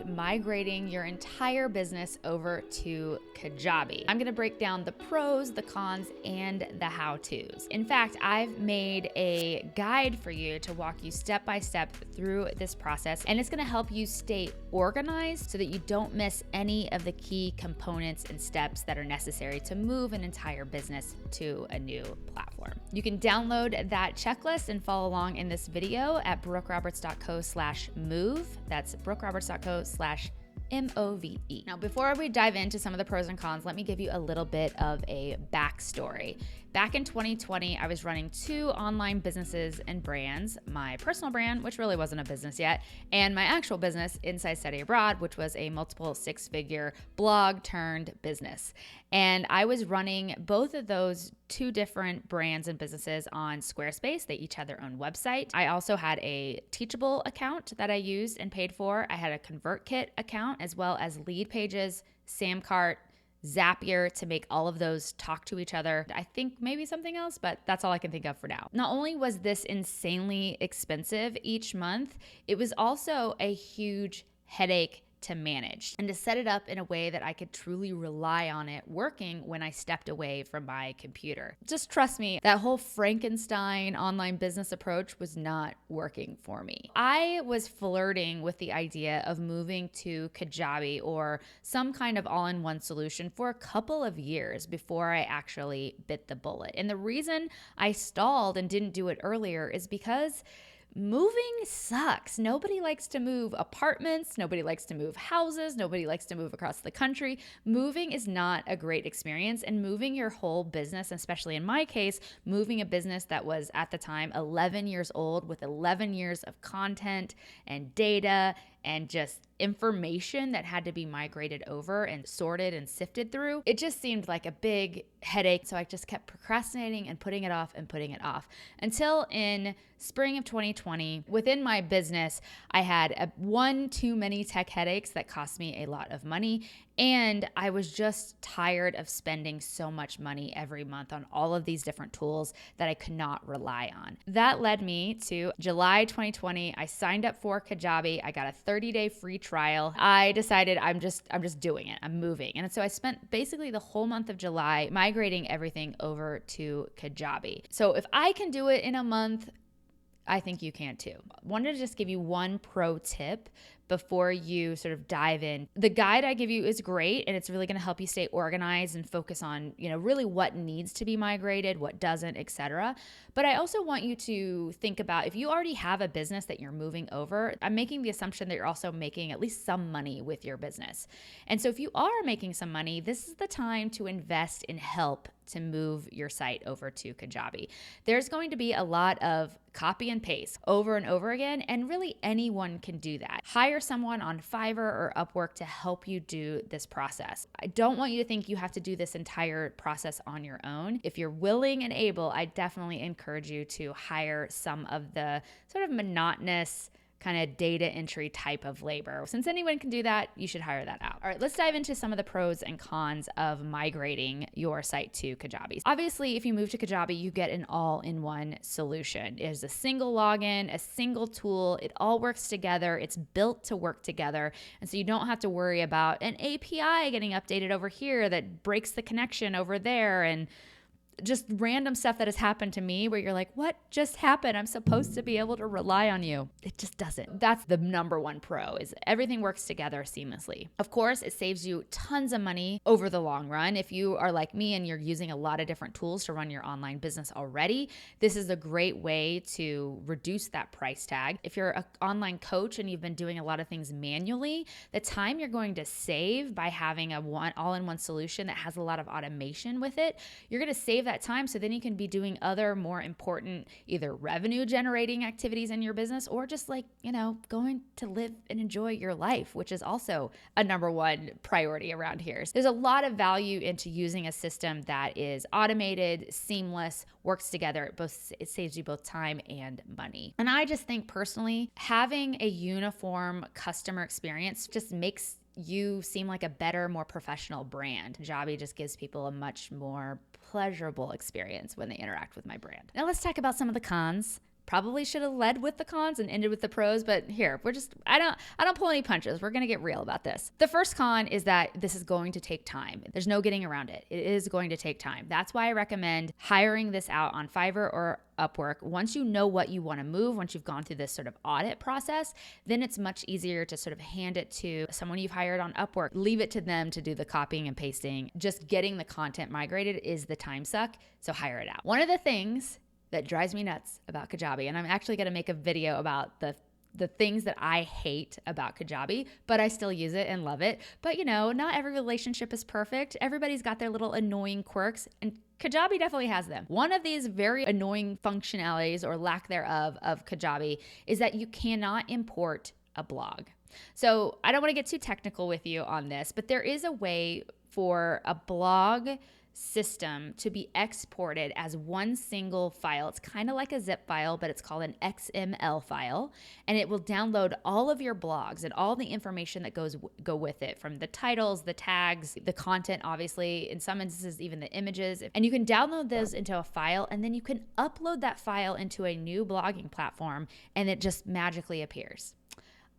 migrating your entire business over to Kajabi. I'm going to break down the pros, the cons, and the how-tos. In fact, I've made a guide for you to walk you step by step through this process, and it's going to help you stay organized so that you don't miss any of the key components and steps that are necessary to move an entire business to a new platform. You can download that checklist and follow along in this video at brookeroberts.co/move. That's brookeroberts.co/MOVE. Now, before we dive into some of the pros and cons, let me give you a little bit of a backstory. Back in 2020, I was running 2 online businesses and brands, my personal brand, which really wasn't a business yet, and my actual business, Inside Study Abroad, which was a multiple 6-figure blog turned business. And I was running both of those 2 different brands and businesses on Squarespace. They each had their own website. I also had a Teachable account that I used and paid for. I had a ConvertKit account, as well as Lead Pages, Samcart, Zapier to make all of those talk to each other. I think maybe something else, but that's all I can think of for now. Not only was this insanely expensive each month, it was also a huge headache to manage and to set it up in a way that I could truly rely on it working when I stepped away from my computer. Just trust me, that whole Frankenstein online business approach was not working for me. I was flirting with the idea of moving to Kajabi or some kind of all-in-one solution for a couple of years before I actually bit the bullet. And the reason I stalled and didn't do it earlier is because moving sucks. Nobody likes to move apartments. Nobody likes to move houses. Nobody likes to move across the country. Moving is not a great experience, and moving your whole business, especially in my case, moving a business that was at the time 11 years old with 11 years of content and data and just information that had to be migrated over and sorted and sifted through. It just seemed like a big headache. So I just kept procrastinating and putting it off until in spring of 2020, within my business, I had one too many tech headaches that cost me a lot of money. And I was just tired of spending so much money every month on all of these different tools that I could not rely on. That led me to July 2020. I signed up for Kajabi. I got a 30-day free trial. I decided I'm just doing it. I'm moving. And so I spent basically the whole month of July migrating everything over to Kajabi. So if I can do it in a month, I think you can too. Wanted to just give you one pro tip before you sort of dive in. The guide I give you is great, and it's really going to help you stay organized and focus on, really what needs to be migrated, what doesn't, etc. But I also want you to think about, if you already have a business that you're moving over, I'm making the assumption that you're also making at least some money with your business. And so if you are making some money, this is the time to invest in help to move your site over to Kajabi. There's going to be a lot of copy and paste over and over again, and really anyone can do that. Hire someone on Fiverr or Upwork to help you do this process. I don't want you to think you have to do this entire process on your own. If you're willing and able, I definitely encourage you to hire some of the sort of monotonous kind of data entry type of labor. Since anyone can do that, you should hire that out. All right, let's dive into some of the pros and cons of migrating your site to Kajabi. Obviously, if you move to Kajabi, you get an all-in-one solution. It is a single login, a single tool. It all works together. It's built to work together. And so you don't have to worry about an API getting updated over here that breaks the connection over there, and just random stuff that has happened to me where you're like, what just happened? I'm supposed to be able to rely on you. It just doesn't. That's the number one pro, is everything works together seamlessly. Of course, it saves you tons of money over the long run. If you are like me and you're using a lot of different tools to run your online business already, this is a great way to reduce that price tag. If you're an online coach and you've been doing a lot of things manually, the time you're going to save by having a all-in-one solution that has a lot of automation with it, you're going to save that time, so then you can be doing other more important either revenue generating activities in your business, or just going to live and enjoy your life, which is also a number one priority around here. So there's a lot of value into using a system that is automated, seamless, works together. It saves you both time and money. And I just think personally, having a uniform customer experience just makes you seem like a better, more professional brand. Kajabi just gives people a much more pleasurable experience when they interact with my brand. Now let's talk about some of the cons. Probably should have led with the cons and ended with the pros, but here, I don't pull any punches. We're going to get real about this. The first con is that this is going to take time. There's no getting around it. It is going to take time. That's why I recommend hiring this out on Fiverr or Upwork. Once you know what you want to move, once you've gone through this sort of audit process, then it's much easier to sort of hand it to someone you've hired on Upwork, leave it to them to do the copying and pasting. Just getting the content migrated is the time suck, so hire it out. One of the things that drives me nuts about Kajabi, and I'm actually going to make a video about the things that I hate about Kajabi, but I still use it and love it. But not every relationship is perfect. Everybody's got their little annoying quirks, and Kajabi definitely has them. One of these very annoying functionalities or lack thereof of Kajabi is that you cannot import a blog. So I don't want to get too technical with you on this, but there is a way for a blog system to be exported as one single file. It's kind of like a zip file, but it's called an XML file, and it will download all of your blogs and all the information that go with it, from the titles, the tags, the content, obviously, in some instances even the images. And you can download those into a file, and then you can upload that file into a new blogging platform, and it just magically appears.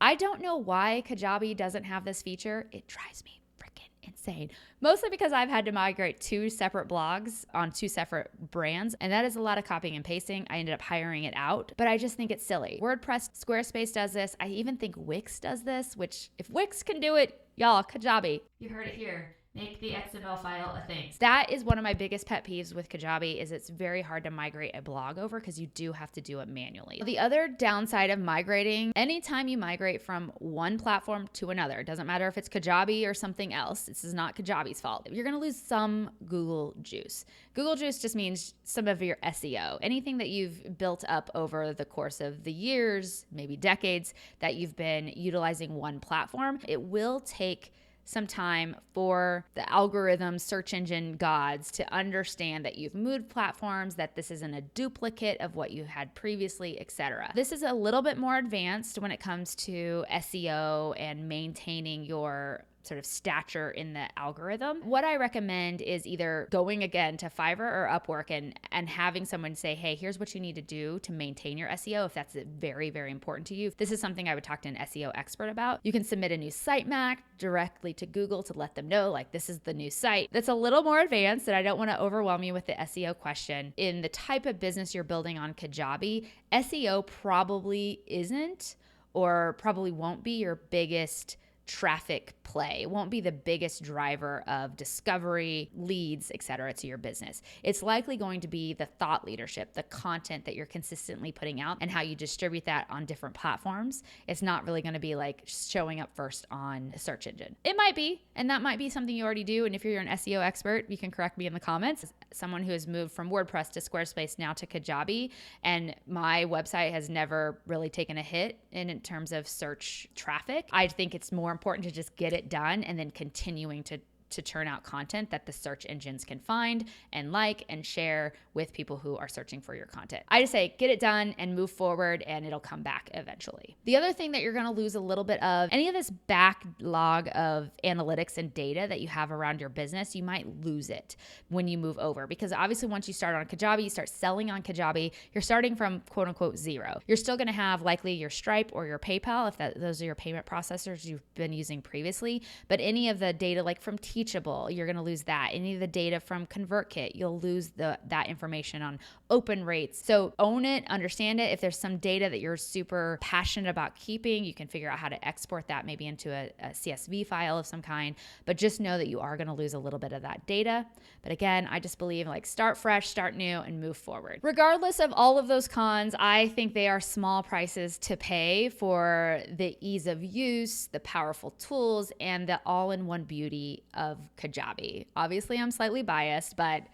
I don't know why Kajabi doesn't have this feature. It drives me freaking insane. Mostly because I've had to migrate 2 separate blogs on 2 separate brands, and that is a lot of copying and pasting. I ended up hiring it out, but I just think it's silly. WordPress, Squarespace does this. I even think Wix does this, which if Wix can do it, y'all, Kajabi. You heard it here. Make the XML file a thing. That is one of my biggest pet peeves with Kajabi, is it's very hard to migrate a blog over because you do have to do it manually. The other downside of migrating, anytime you migrate from one platform to another, it doesn't matter if it's Kajabi or something else, this is not Kajabi's fault. You're gonna lose some Google juice. Google juice just means some of your SEO. Anything that you've built up over the course of the years, maybe decades, that you've been utilizing one platform, it will take some time for the algorithm search engine gods to understand that you've moved platforms, that this isn't a duplicate of what you had previously, etc. This is a little bit more advanced when it comes to SEO and maintaining your sort of stature in the algorithm. What I recommend is either going again to Fiverr or Upwork and having someone say, hey, here's what you need to do to maintain your SEO if that's very, very important to you. This is something I would talk to an SEO expert about. You can submit a new sitemap directly to Google to let them know, like, this is the new site. That's a little more advanced, and I don't want to overwhelm you with the SEO question. In the type of business you're building on Kajabi, SEO probably isn't, or probably won't be, your biggest traffic play. It won't be the biggest driver of discovery, leads, etc. to your business. It's likely going to be the thought leadership, the content that you're consistently putting out, and how you distribute that on different platforms. It's not really going to be like showing up first on a search engine. It might be, and that might be something you already do. And if you're an SEO expert, you can correct me in the comments. As someone who has moved from WordPress to Squarespace, now to Kajabi, and my website has never really taken a hit in terms of search traffic. I think it's more important to just get it done and then continuing to churn out content that the search engines can find and like and share with people who are searching for your content. I just say get it done and move forward, and it'll come back eventually. The other thing that you're going to lose a little bit of, any of this backlog of analytics and data that you have around your business, you might lose it when you move over, because obviously once you start on Kajabi, you start selling on Kajabi, you're starting from quote unquote zero. You're still going to have likely your Stripe or your PayPal if those are your payment processors you've been using previously, but any of the data like from Teachable, you're going to lose that. Any of the data from ConvertKit, you'll lose that information on open rates. So own it, understand it. If there's some data that you're super passionate about keeping, you can figure out how to export that maybe into a CSV file of some kind, but just know that you are going to lose a little bit of that data. But again, I just believe like start fresh, start new, and move forward. Regardless of all of those cons, I think they are small prices to pay for the ease of use, the powerful tools, and the all-in-one beauty of Kajabi. Obviously, I'm slightly biased, but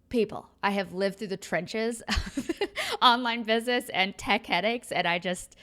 people, I have lived through the trenches of online business and tech headaches, and I just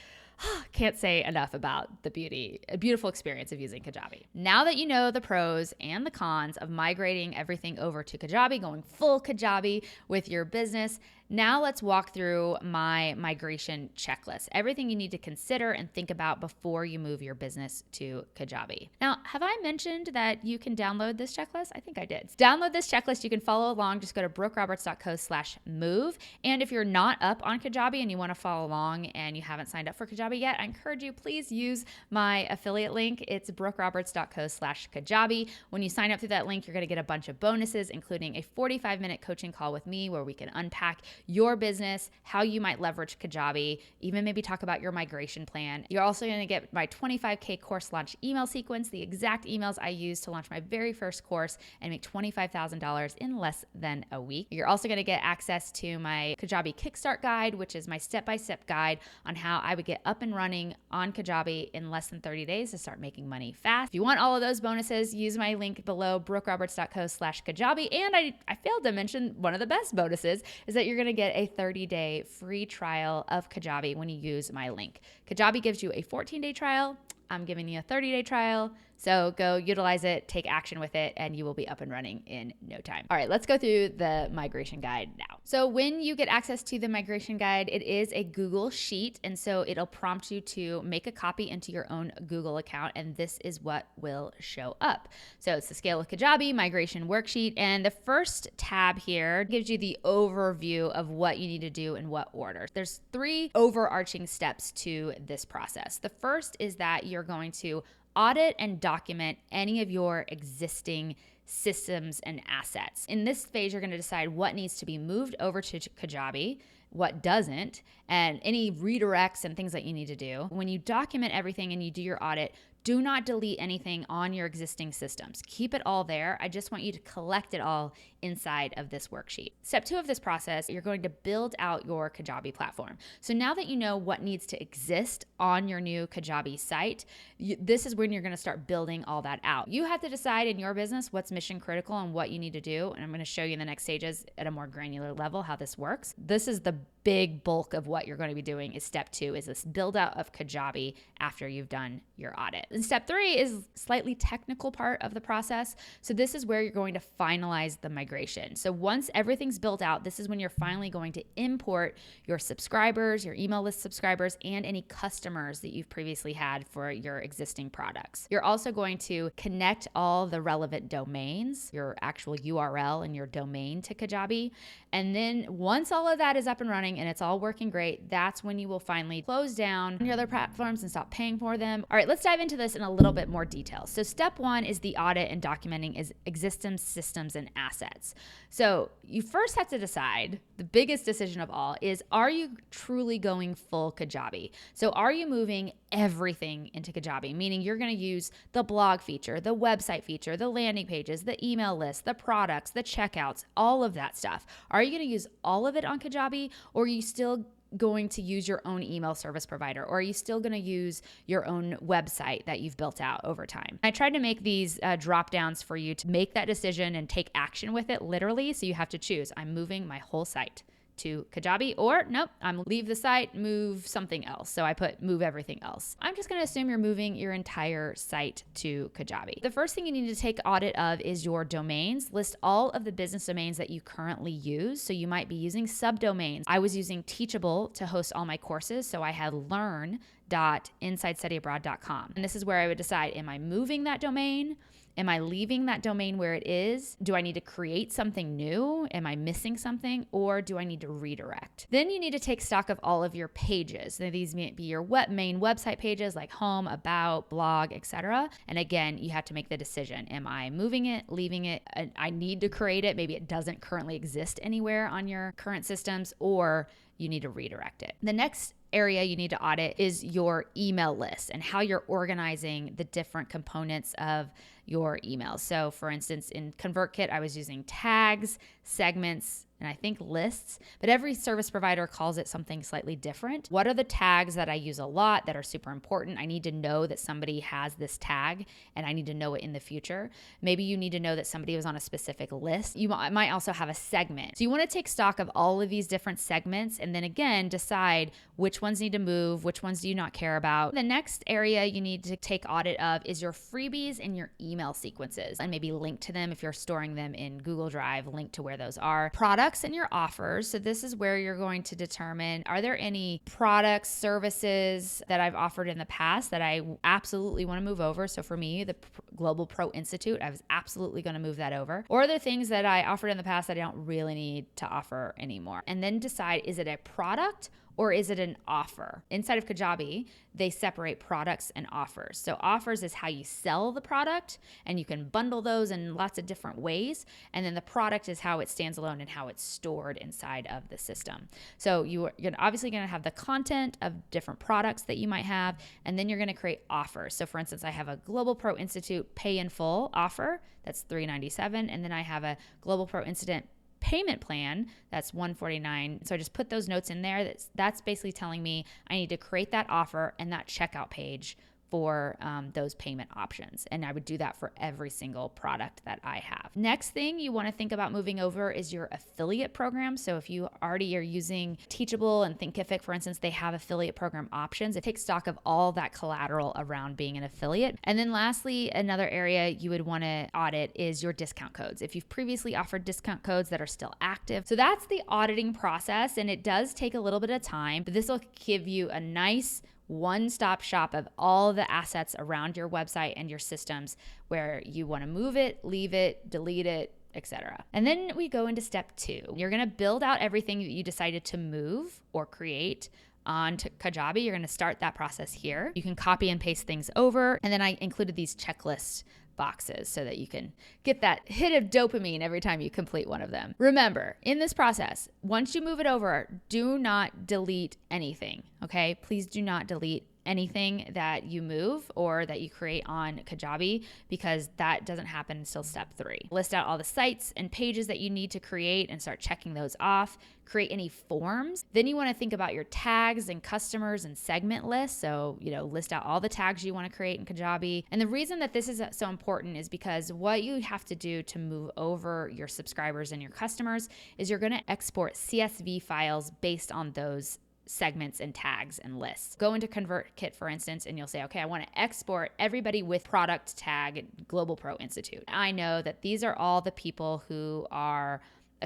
can't say enough about a beautiful experience of using Kajabi. Now that you know the pros and the cons of migrating everything over to Kajabi, going full Kajabi with your business, Now let's walk through my migration checklist, everything you need to consider and think about before you move your business to Kajabi. Now, have I mentioned that you can download this checklist? I think I did. Download this checklist. You can follow along. Just go to brookeroberts.co/move. And if you're not up on Kajabi and you want to follow along and you haven't signed up for Kajabi yet, I encourage you, please use my affiliate link. It's brookeroberts.co/Kajabi. When you sign up through that link, you're going to get a bunch of bonuses, including a 45-minute coaching call with me where we can unpack your business, how you might leverage Kajabi, even maybe talk about your migration plan. You're also going to get my 25K course launch email sequence, the exact emails I used to launch my very first course and make $25,000 in less than a week. You're also going to get access to my Kajabi Kickstart guide, which is my step-by-step guide on how I would get up and running on Kajabi in less than 30 days to start making money fast. If you want all of those bonuses, use my link below, brookeroberts.co/Kajabi. And I failed to mention one of the best bonuses is that you're going to get a 30-day free trial of Kajabi when you use my link. Kajabi gives you a 14-day trial. I'm giving you a 30-day trial. So go utilize it, take action with it, and you will be up and running in no time. All right, let's go through the migration guide now. So when you get access to the migration guide, it is a Google Sheet. And so it'll prompt you to make a copy into your own Google account. And this is what will show up. So it's the Scale of Kajabi Migration Worksheet. And the first tab here gives you the overview of what you need to do in what order. There's 3 overarching steps to this process. The first is that you're going to audit and document any of your existing systems and assets. In this phase, you're going to decide what needs to be moved over to Kajabi, what doesn't, and any redirects and things that you need to do. When you document everything and you do your audit, do not delete anything on your existing systems. Keep it all there. I just want you to collect it all inside of this worksheet. Step 2 of this process, you're going to build out your Kajabi platform. So now that you know what needs to exist on your new Kajabi site, this is when you're going to start building all that out. You have to decide in your business what's mission critical and what you need to do. And I'm going to show you in the next stages at a more granular level how this works. This is the big bulk of what you're going to be doing is step 2 is this build out of Kajabi after you've done your audit. And step 3 is slightly technical part of the process. So this is where you're going to finalize the migration. So once everything's built out, this is when you're finally going to import your subscribers, your email list subscribers, and any customers that you've previously had for your existing products. You're also going to connect all the relevant domains, your actual URL and your domain to Kajabi. And then once all of that is up and running and it's all working great, that's when you will finally close down your other platforms and stop paying for them. All right, let's dive into this in a little bit more detail. So step 1 is the audit and documenting is existing systems and assets. So you first have to decide, the biggest decision of all is, are you truly going full Kajabi? So are you moving everything into Kajabi, meaning you're going to use the blog feature, the website feature, the landing pages, the email list, the products, the checkouts, all of that stuff. Are you going to use all of it on Kajabi, or are you still going to use your own email service provider, or are you still going to use your own website that you've built out over time? I tried to make these drop downs for you to make that decision and take action with it literally. So you have to choose, I'm moving my whole site to Kajabi, or nope, I'm leave the site, move something else. So I put move everything else. I'm just going to assume you're moving your entire site to Kajabi. The first thing you need to take audit of is your domains. List all of the business domains that you currently use. So you might be using subdomains. I was using Teachable to host all my courses. So I had learn.insidestudyabroad.com. And this is where I would decide, am I moving that domain? Am I leaving that domain where it is? Do I need to create something new? Am I missing something? Or do I need to redirect? Then you need to take stock of all of your pages. Now, these may be your main website pages like home, about, blog, etc. And again, you have to make the decision. Am I moving it, leaving it? I need to create it. Maybe it doesn't currently exist anywhere on your current systems, or you need to redirect it. The next area you need to audit is your email list and how you're organizing the different components of your emails. So for instance, in ConvertKit, I was using tags, segments, and I think lists, but every service provider calls it something slightly different. What are the tags that I use a lot that are super important? I need to know that somebody has this tag and I need to know it in the future. Maybe you need to know that somebody was on a specific list. You might also have a segment. So you want to take stock of all of these different segments and then again, decide which ones need to move, which ones do you not care about. The next area you need to take audit of is your freebies and your email sequences, and maybe link to them if you're storing them in Google Drive, link to where those are. Products products and your offers. So this is where you're going to determine, are there any products, services that I've offered in the past that I absolutely want to move over? So for me, the Global Pro Institute, I was absolutely going to move that over. Or are there things that I offered in the past that I don't really need to offer anymore? And then decide, is it a product or is it an offer? Inside of Kajabi, they separate products and offers. So offers is how you sell the product, and you can bundle those in lots of different ways. And then the product is how it stands alone and how it's stored inside of the system. So you're obviously going to have the content of different products that you might have, and then you're going to create offers. So for instance, I have a Global Pro Institute pay in full offer, that's $397, and then I have a Global Pro Institute payment plan, that's $149. So I just put those notes in there. That's basically telling me I need to create that offer and that checkout page for those payment options. And I would do that for every single product that I have. Next thing you want to think about moving over is your affiliate program. So if you already are using Teachable and Thinkific, for instance, they have affiliate program options. It takes stock of all that collateral around being an affiliate. And then lastly, another area you would want to audit is your discount codes. If you've previously offered discount codes that are still active. So that's the auditing process, and it does take a little bit of time, but this will give you a nice one-stop shop of all the assets around your website and your systems where you want to move it, leave it, delete it, etc. And then we go into step 2. You're going to build out everything that you decided to move or create on Kajabi. You're going to start that process here. You can copy and paste things over. And then I included these checklist boxes so that you can get that hit of dopamine every time you complete one of them. Remember, in this process, once you move it over, do not delete anything, okay? Please do not delete anything that you move or that you create on Kajabi, because that doesn't happen until step 3. List out all the sites and pages that you need to create and start checking those off. Create any forms. Then you want to think about your tags and customers and segment lists. So, list out all the tags you want to create in Kajabi. And the reason that this is so important is because what you have to do to move over your subscribers and your customers is you're going to export CSV files based on those segments and tags and lists. Go into ConvertKit, for instance, and you'll say, okay, I want to export everybody with product tag Global Pro Institute. I know that these are all the people who are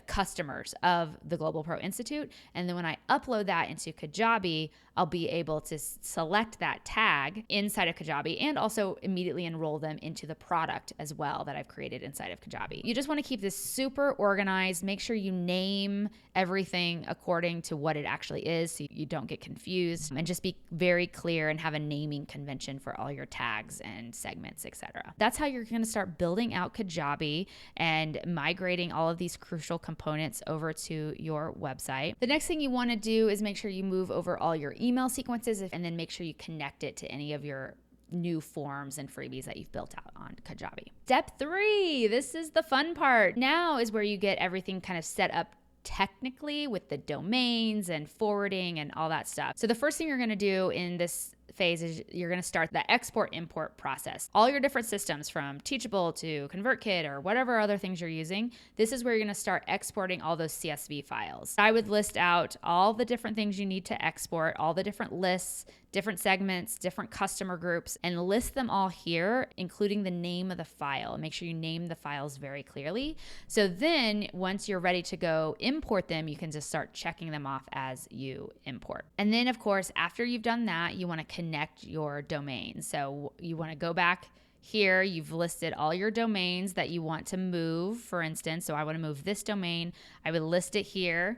customers of the Global Pro Institute. And then when I upload that into Kajabi, I'll be able to select that tag inside of Kajabi and also immediately enroll them into the product as well that I've created inside of Kajabi. You just want to keep this super organized. Make sure you name everything according to what it actually is so you don't get confused, and just be very clear and have a naming convention for all your tags and segments, etc. That's how you're going to start building out Kajabi and migrating all of these crucial components over to your website. The next thing you want to do is make sure you move over all your email sequences and then make sure you connect it to any of your new forms and freebies that you've built out on Kajabi. Step 3, this is the fun part. Now is where you get everything kind of set up technically with the domains and forwarding and all that stuff. So the first thing you're going to do in this phase is you're going to start the export import process. All your different systems from Teachable to ConvertKit or whatever other things you're using, this is where you're going to start exporting all those CSV files. I would list out all the different things you need to export, all the different lists, different segments, different customer groups, and list them all here, including the name of the file. Make sure you name the files very clearly. So then once you're ready to go import them, you can just start checking them off as you import. And then of course, after you've done that, you want to connect your domain. So you want to go back here. You've listed all your domains that you want to move, for instance. So I want to move this domain. I would list it here.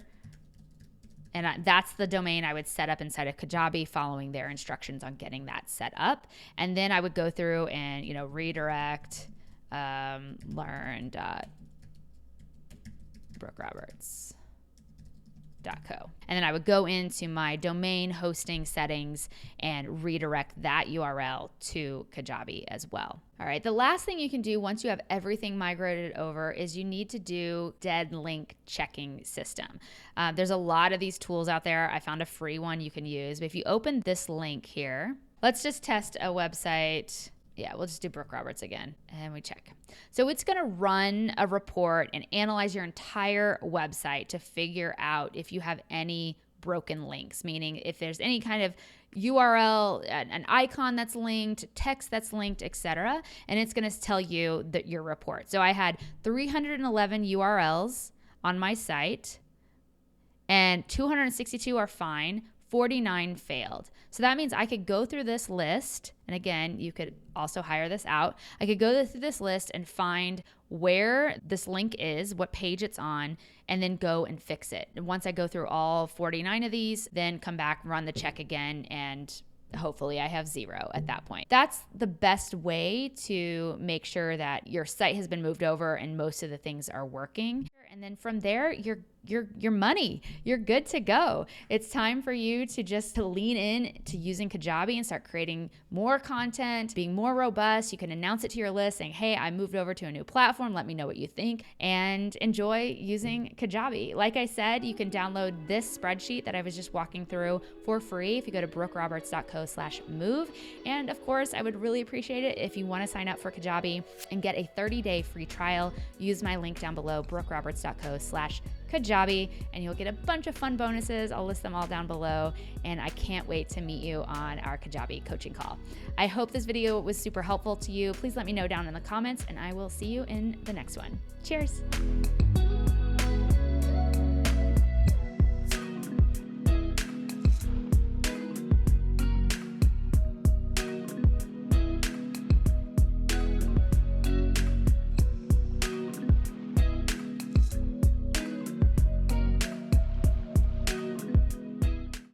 And that's the domain I would set up inside of Kajabi, following their instructions on getting that set up. And then I would go through and, redirect learn.brookeroberts.co. And then I would go into my domain hosting settings and redirect that URL to Kajabi as well. All right, the last thing you can do once you have everything migrated over is you need to do dead link checking system. There's a lot of these tools out there. I found a free one you can use. But if you open this link here, let's just test a website. Yeah, we'll just do Brooke Roberts again, and we check. So it's going to run a report and analyze your entire website to figure out if you have any broken links, meaning if there's any kind of URL, an icon that's linked, text that's linked, etc. And it's going to tell you that your report. So I had 311 URLs. on my site, and 262 are fine, 49 failed. So that means I could go through this list, and again, you could also hire this out. I could go through this list and find where this link is, what page it's on, and then go and fix it. And once I go through all 49 of these, then come back, run the check again, and hopefully I have 0 at that point. That's the best way to make sure that your site has been moved over and most of the things are working. And then from there, your money, you're good to go. It's time for you to just lean in to using Kajabi and start creating more content, being more robust. You can announce it to your list saying, hey, I moved over to a new platform. Let me know what you think, and enjoy using Kajabi. Like I said, you can download this spreadsheet that I was just walking through for free if you go to brookeroberts.co/move. And of course, I would really appreciate it if you want to sign up for Kajabi and get a 30-day free trial. Use my link down below, brookeroberts.co/Kajabi, and you'll get a bunch of fun bonuses. I'll list them all down below, and I can't wait to meet you on our Kajabi coaching call. I hope this video was super helpful to you. Please let me know down in the comments, and I will see you in the next one. Cheers.